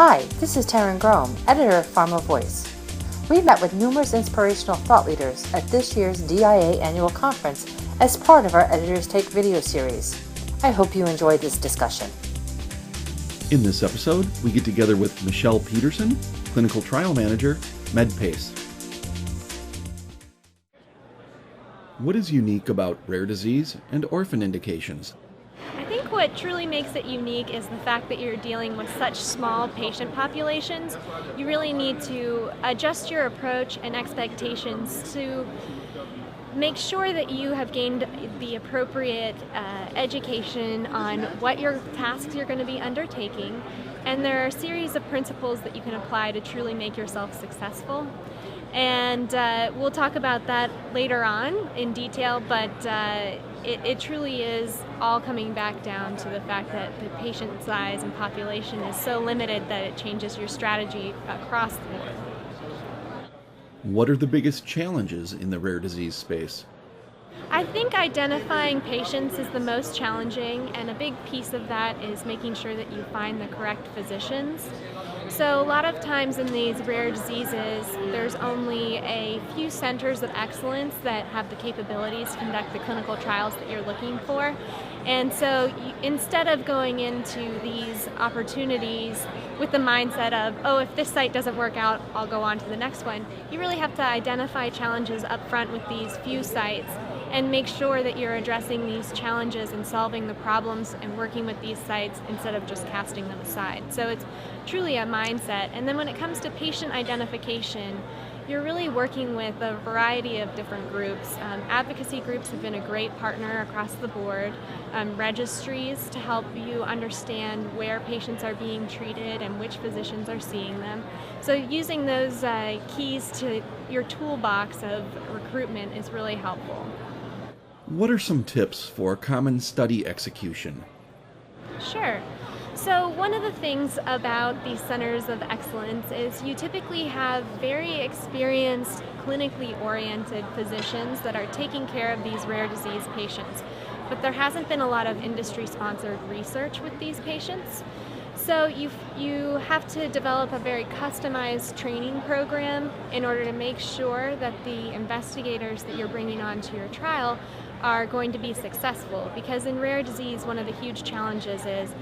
Hi, this is Taryn Grome, editor of Pharma Voice. We met with numerous inspirational thought leaders at this year's DIA annual conference as part of our Editors Take video series. I hope you enjoyed this discussion. In this episode, we get together with Michelle Petersen, Clinical Trial Manager, Medpace. What is unique about rare disease and orphan indications? I think what truly makes it unique is the fact that you're dealing with such small patient populations. You really need to adjust your approach and expectations to make sure that you have gained the appropriate education on what your tasks you're going to be undertaking. And there are a series of principles that you can apply to truly make yourself successful. And we'll talk about that later on in detail, but it truly is all coming back down to the fact that the patient size and population is so limited that it changes your strategy across the board. What are the biggest challenges in the rare disease space? I think identifying patients is the most challenging, and a big piece of that is making sure that you find the correct physicians. So a lot of times in these rare diseases, there's only a few centers of excellence that have the capabilities to conduct the clinical trials that you're looking for. And so instead of going into these opportunities with the mindset of, oh, if this site doesn't work out, I'll go on to the next one, you really have to identify challenges up front with these few sites and make sure that you're addressing these challenges and solving the problems and working with these sites instead of just casting them aside. So it's truly a mindset. And then when it comes to patient identification, you're really working with a variety of different groups. Advocacy groups have been a great partner across the board. Registries to help you understand where patients are being treated and which physicians are seeing them. So using those keys to your toolbox of recruitment is really helpful. What are some tips for common study execution? Sure. So one of the things about these centers of excellence is you typically have very experienced, clinically oriented physicians that are taking care of these rare disease patients. But there hasn't been a lot of industry-sponsored research with these patients. So you have to develop a very customized training program in order to make sure that the investigators that you're bringing onto your trial are going to be successful. Because in rare disease, one of the huge challenges is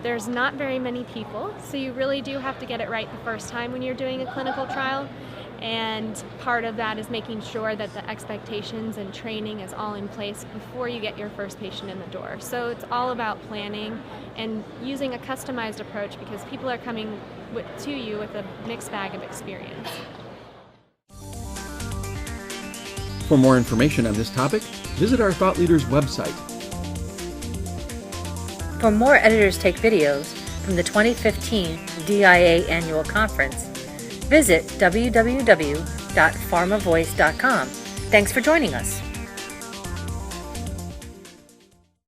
there's not very many people, so you really do have to get it right the first time when you're doing a clinical trial. And part of that is making sure that the expectations and training is all in place before you get your first patient in the door. So it's all about planning and using a customized approach because people are coming to you with a mixed bag of experience. For more information on this topic, visit our Thought Leaders website. For more Editors Take videos from the 2015 DIA annual conference, visit www.pharmavoice.com. Thanks for joining us.